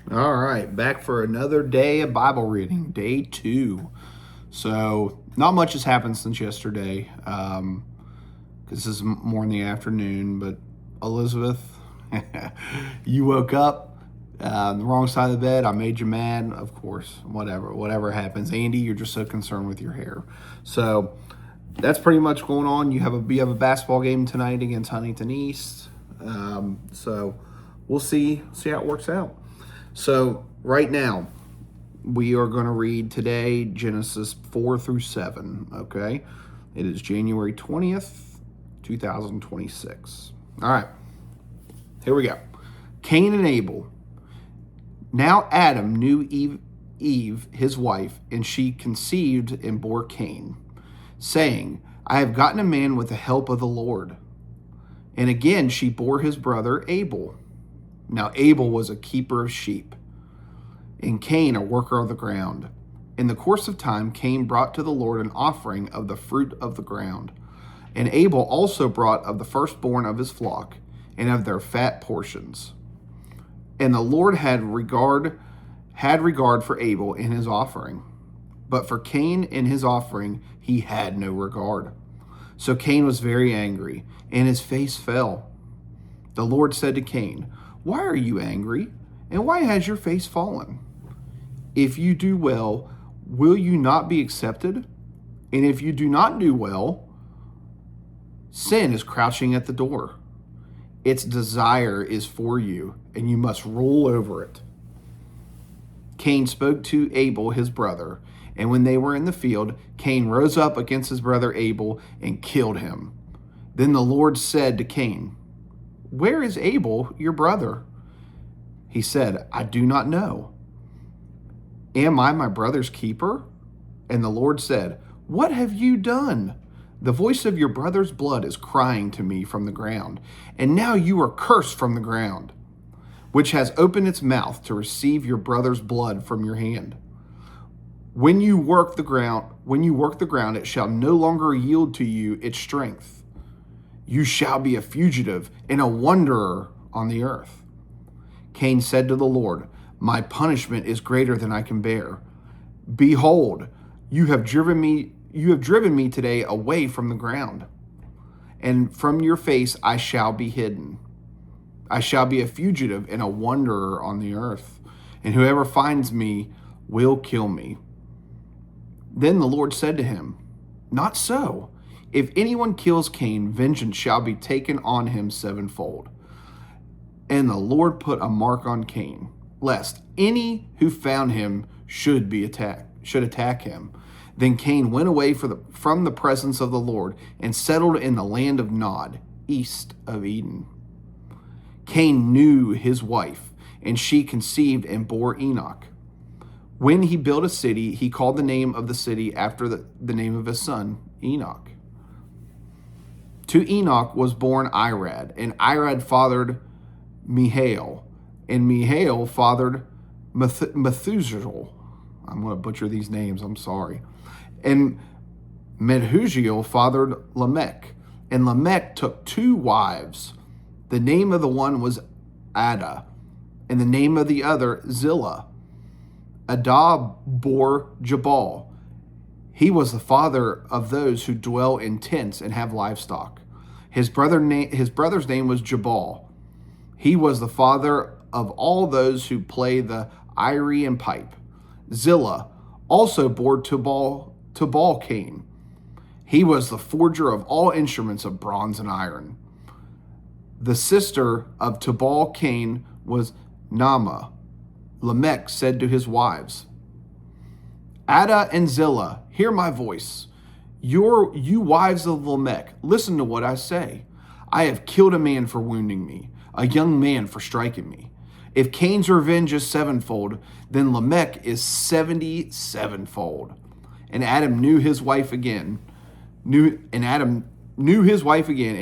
All right, back for another day of Bible reading, day 2. So, not much has happened since yesterday. This is more in the afternoon, but Elizabeth, you woke up on the wrong side of the bed. I made you mad, of course. Whatever happens. Andy, you're just so concerned with your hair. So, that's pretty much going on. You have a basketball game tonight against Huntington East. So, we'll see how it works out. So right now, we are going to read today Genesis 4 through 7, okay? It is January 20th, 2026. All right, here we go. Cain and Abel. Now Adam knew Eve, his wife, and she conceived and bore Cain, saying, I have gotten a man with the help of the Lord. And again she bore his brother Abel. Now Abel was a keeper of sheep, and Cain a worker of the ground. In the course of time, Cain brought to the Lord an offering of the fruit of the ground. And Abel also brought of the firstborn of his flock, and of their fat portions. And the Lord had regard for Abel in his offering, but for Cain in his offering he had no regard. So Cain was very angry, and his face fell. The Lord said to Cain, Why are you angry, and why has your face fallen? If you do well, will you not be accepted? And if you do not do well, sin is crouching at the door. Its desire is for you, and you must rule over it. Cain spoke to Abel, his brother, and when they were in the field, Cain rose up against his brother Abel and killed him. Then the Lord said to Cain, Where is Abel, your brother? He said, I do not know. Am I my brother's keeper? And the Lord said, What have you done? The voice of your brother's blood is crying to me from the ground, and now you are cursed from the ground, which has opened its mouth to receive your brother's blood from your hand. When you work the ground, it shall no longer yield to you its strength. You shall be a fugitive and a wanderer on the earth. Cain said to the Lord, My punishment is greater than I can bear. Behold, you have driven me today away from the ground, and from your face I shall be hidden. I shall be a fugitive and a wanderer on the earth, and whoever finds me will kill me. Then the Lord said to him, Not so. If anyone kills Cain, vengeance shall be taken on him sevenfold. And the Lord put a mark on Cain, lest any who found him should attack him. Then Cain went away from the presence of the Lord and settled in the land of Nod, east of Eden. Cain knew his wife, and she conceived and bore Enoch. When he built a city, he called the name of the city after the name of his son, Enoch. To Enoch was born Irad, and Irad fathered Mehael, and Mehael fathered Methuselah. I'm going to butcher these names, I'm sorry. And Mehujael fathered Lamech, and Lamech took 2 wives. The name of the one was Adah, and the name of the other Zillah. Adah bore Jabal. He was the father of those who dwell in tents and have livestock. His brother's name was Jabal. He was the father of all those who play the lyre and pipe. Zillah also bore Tubal Cain. He was the forger of all instruments of bronze and iron. The sister of Tubal Cain was Naamah. Lamech said to his wives, Adah and Zillah, hear my voice. You wives of Lamech, listen to what I say. I have killed a man for wounding me, a young man for striking me. If Cain's revenge is sevenfold, then Lamech is 77fold. And Adam knew his wife again, and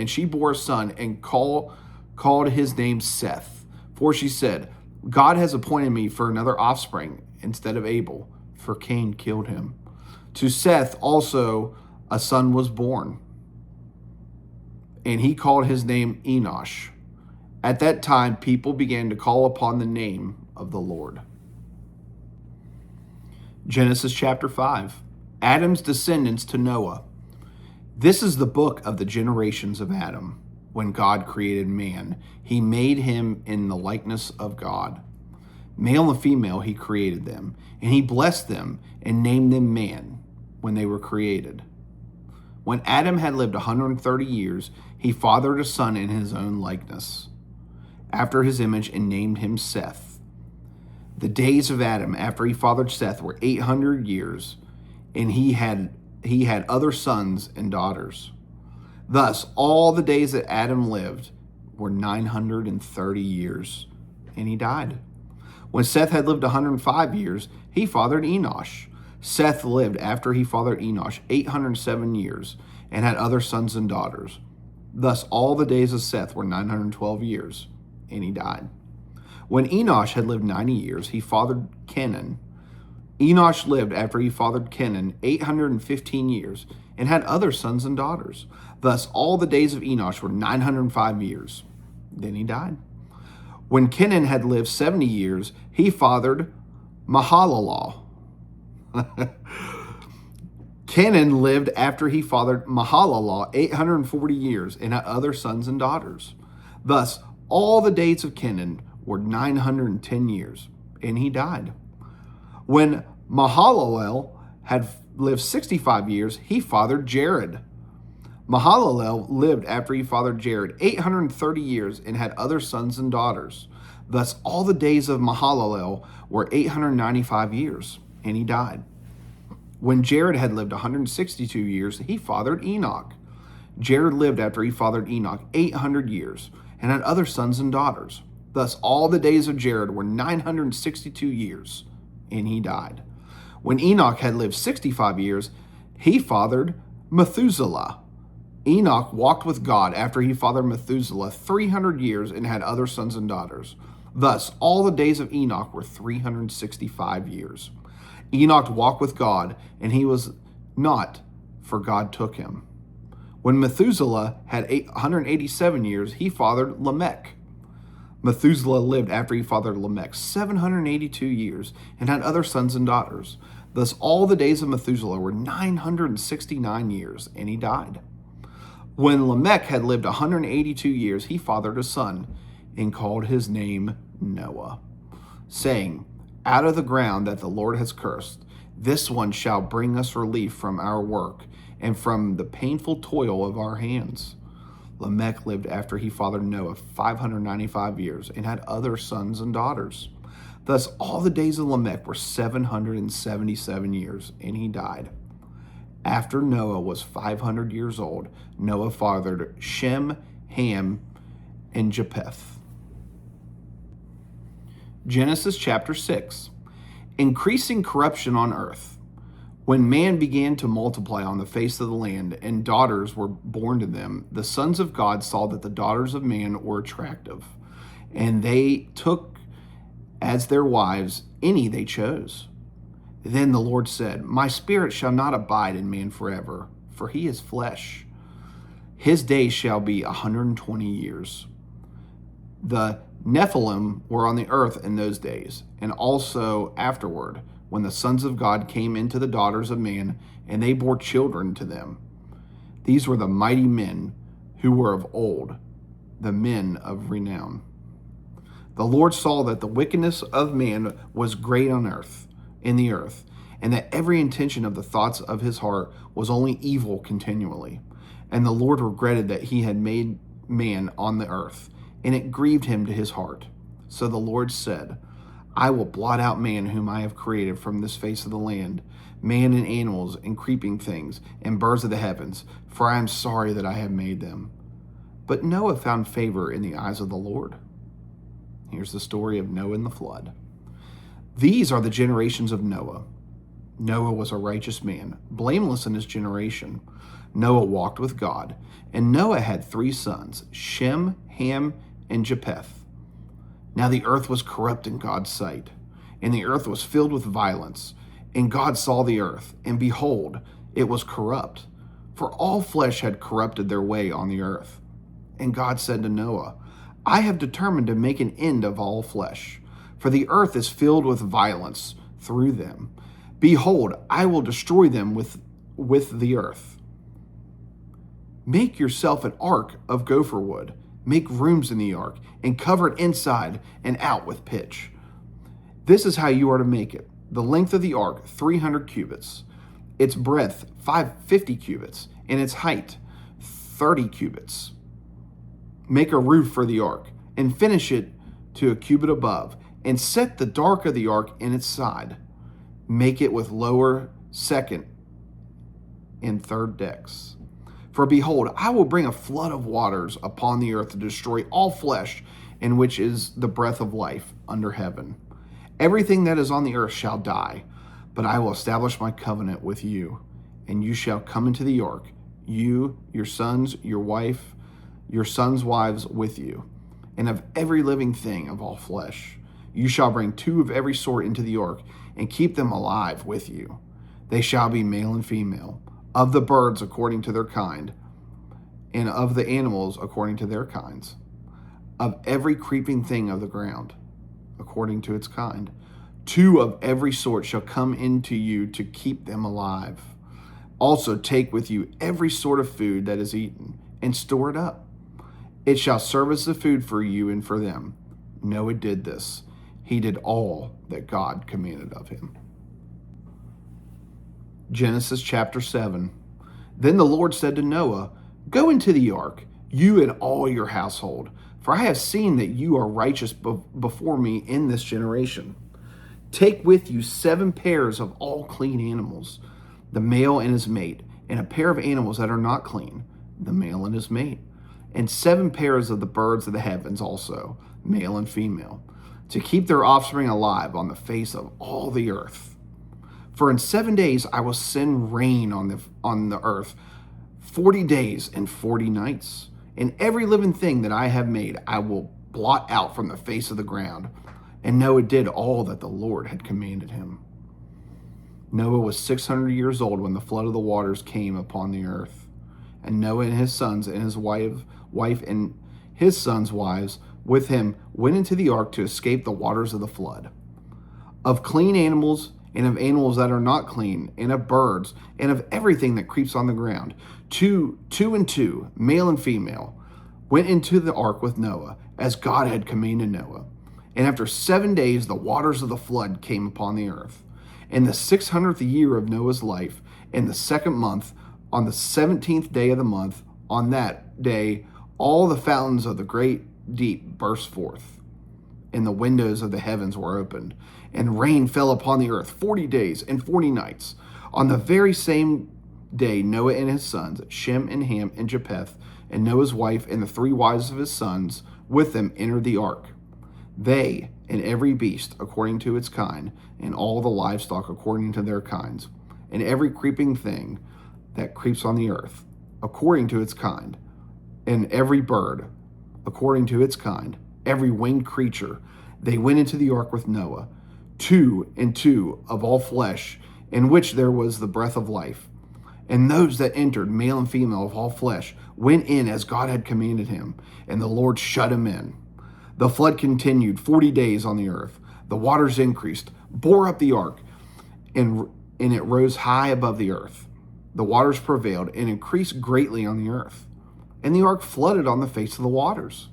she bore a son and called his name Seth. For she said, God has appointed me for another offspring instead of Abel, for Cain killed him. To Seth also a son was born, and he called his name Enosh. At that time, people began to call upon the name of the Lord. Genesis chapter 5. Adam's descendants to Noah. This is the book of the generations of Adam. When God created man, he made him in the likeness of God. Male and female he created them, and he blessed them and named them man when they were created. When Adam had lived 130 years, he fathered a son in his own likeness, after his image, and named him Seth. The days of Adam after he fathered Seth were 800 years, and he had other sons and daughters. Thus, all the days that Adam lived were 930 years, and he died. When Seth had lived 105 years, he fathered Enosh. Seth lived after he fathered Enosh 807 years, and had other sons and daughters. Thus, all the days of Seth were 912 years, and he died. When Enosh had lived 90 years, he fathered Kenan. Enosh lived after he fathered Kenan 815 years, and had other sons and daughters. Thus, all the days of Enosh were 905 years. Then he died. When Kenan had lived 70 years, he fathered Mahalalel. Kenan lived after he fathered Mahalalel 840 years, and had other sons and daughters. Thus, all the days of Kenan were 910 years, and he died. When Mahalalel had lived 65 years, he fathered Jared. Mahalalel lived after he fathered Jared 830 years, and had other sons and daughters. Thus, all the days of Mahalalel were 895 years, and he died. When Jared had lived 162 years, he fathered Enoch. Jared lived after he fathered Enoch 800 years, and had other sons and daughters. Thus, all the days of Jared were 962 years, and he died. When Enoch had lived 65 years, he fathered Methuselah. Enoch walked with God after he fathered Methuselah 300 years, and had other sons and daughters. Thus, all the days of Enoch were 365 years. Enoch walked with God, and he was not, for God took him. When Methuselah had 187 years, he fathered Lamech. Methuselah lived after he fathered Lamech 782 years, and had other sons and daughters. Thus, all the days of Methuselah were 969 years, and he died. When Lamech had lived 182 years, he fathered a son, and called his name Noah, saying, out of the ground that the Lord has cursed, this one shall bring us relief from our work, and from the painful toil of our hands. Lamech lived after he fathered Noah 595 years, and had other sons and daughters. Thus, all the days of Lamech were 777 years, and he died. After Noah was 500 years old, Noah fathered Shem, Ham, and Japheth. Genesis chapter 6. Increasing corruption on earth. When man began to multiply on the face of the land, and daughters were born to them, the sons of God saw that the daughters of man were attractive, and they took as their wives any they chose. Then the Lord said, my spirit shall not abide in man forever, for he is flesh. His days shall be 120 years. The Nephilim were on the earth in those days, and also afterward, when the sons of God came into the daughters of man, and they bore children to them. These were the mighty men who were of old, the men of renown. The Lord saw that the wickedness of man was great on earth, in the earth, and that every intention of the thoughts of his heart was only evil continually. And the Lord regretted that he had made man on the earth, and it grieved him to his heart. So the Lord said, I will blot out man whom I have created from this face of the land, man and animals and creeping things and birds of the heavens, for I am sorry that I have made them. But Noah found favor in the eyes of the Lord. Here's the story of Noah and the flood. These are the generations of Noah. Noah was a righteous man, blameless in his generation. Noah walked with God, and Noah had 3 sons, Shem, Ham, and Japheth. Now the earth was corrupt in God's sight, and the earth was filled with violence. And God saw the earth, and behold, it was corrupt, for all flesh had corrupted their way on the earth. And God said to Noah, I have determined to make an end of all flesh, for the earth is filled with violence through them. Behold, I will destroy them with the earth. Make yourself an ark of gopher wood. Make rooms in the ark, and cover it inside and out with pitch. This is how you are to make it. The length of the ark, 300 cubits. Its breadth, 50 cubits. And its height, 30 cubits. Make a roof for the ark, and finish it to a cubit above, and set the dark of the ark in its side. Make it with lower, second, and third decks. For behold, I will bring a flood of waters upon the earth to destroy all flesh, in which is the breath of life under heaven. Everything that is on the earth shall die, but I will establish my covenant with you, and you shall come into the ark, you, your sons, your wife, your sons' wives with you, and of every living thing of all flesh. You shall bring 2 of every sort into the ark, and keep them alive with you. They shall be male and female, of the birds according to their kind, and of the animals according to their kinds, of every creeping thing of the ground according to its kind. 2 of every sort shall come into you to keep them alive. Also take with you every sort of food that is eaten, and store it up. It shall serve as the food for you and for them. Noah did this. He did all that God commanded of him. Genesis chapter 7. Then the Lord said to Noah, Go into the ark, you and all your household, for I have seen that you are righteous before me in this generation. Take with you 7 pairs of all clean animals, the male and his mate, and a pair of animals that are not clean, the male and his mate, and 7 pairs of the birds of the heavens also, male and female, to keep their offspring alive on the face of all the earth. For in 7 days I will send rain on the earth, 40 days and 40 nights. And every living thing that I have made I will blot out from the face of the ground. And Noah did all that the Lord had commanded him. Noah was 600 years old when the flood of the waters came upon the earth. And Noah and his sons and his wife and his sons' wives with him went into the ark to escape the waters of the flood. Of clean animals and of animals that are not clean, and of birds, and of everything that creeps on the ground, 2 and 2, male and female, went into the ark with Noah, as God had commanded Noah. And after 7 days the waters of the flood came upon the earth. In the 600th year of Noah's life, in the 2nd month, on the 17th day of the month, on that day all the fountains of the great deep burst forth, and the windows of the heavens were opened, and rain fell upon the earth 40 days and 40 nights. On the very same day Noah and his sons, Shem and Ham and Japheth, and Noah's wife and the 3 wives of his sons with them entered the ark. They and every beast according to its kind, and all the livestock according to their kinds, and every creeping thing that creeps on the earth according to its kind, and every bird according to its kind, every winged creature, they went into the ark with Noah, 2 and 2 of all flesh, in which there was the breath of life. And those that entered, male and female of all flesh, went in as God had commanded him, and the Lord shut him in. The flood continued 40 days on the earth. The waters increased, bore up the ark, and it rose high above the earth. The waters prevailed and increased greatly on the earth. And the ark flooded on the face of the waters.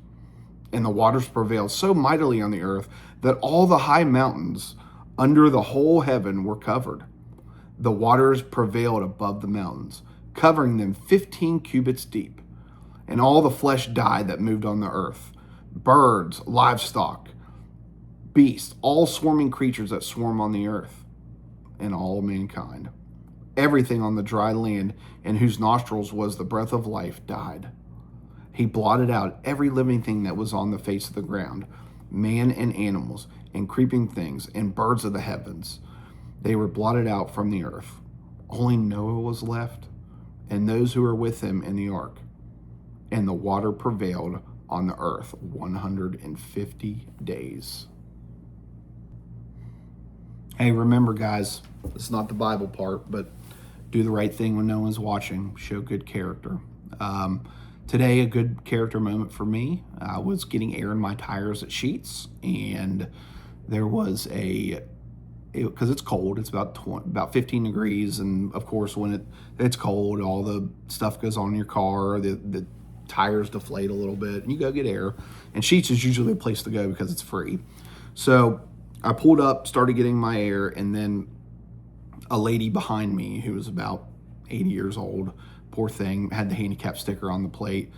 And the waters prevailed so mightily on the earth that all the high mountains under the whole heaven were covered. The waters prevailed above the mountains, covering them 15 cubits deep. And all the flesh died that moved on the earth, birds, livestock, beasts, all swarming creatures that swarm on the earth, and all mankind. Everything on the dry land in whose nostrils was the breath of life died. He blotted out every living thing that was on the face of the ground, man and animals, and creeping things, and birds of the heavens. They were blotted out from the earth. Only Noah was left, and those who were with him in the ark. And the water prevailed on the earth 150 days. Hey, remember, guys, it's not the Bible part, but do the right thing when no one's watching. Show good character. Today, a good character moment for me was getting air in my tires at Sheetz, and there was because it's cold. It's about 15 degrees, and of course, when it's cold, all the stuff goes on in your car. The tires deflate a little bit, and you go get air. And Sheetz is usually a place to go because it's free. So I pulled up, started getting my air, and then a lady behind me who was about 80 years old, poor thing, had the handicap sticker on the plate,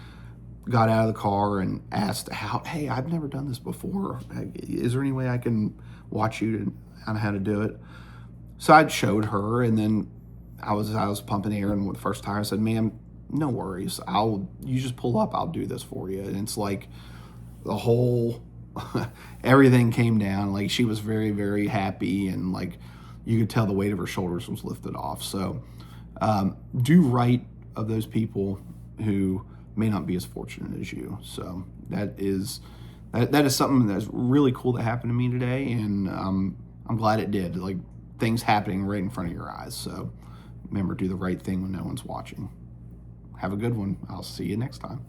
got out of the car and asked, "Hey, I've never done this before. Is there any way I can watch you on how to do it?" So I showed her, and then I was pumping air, and with the first time I said, "Ma'am, no worries. You just pull up. I'll do this for you." And it's like the whole everything came down. Like, she was very, very happy, and like you could tell the weight of her shoulders was lifted off. So do right of those people who may not be as fortunate as you. So that is something that's really cool that happened to me today, and I'm glad it did. Like, things happening right in front of your eyes. So remember, do the right thing when no one's watching. Have a good one. I'll see you next time.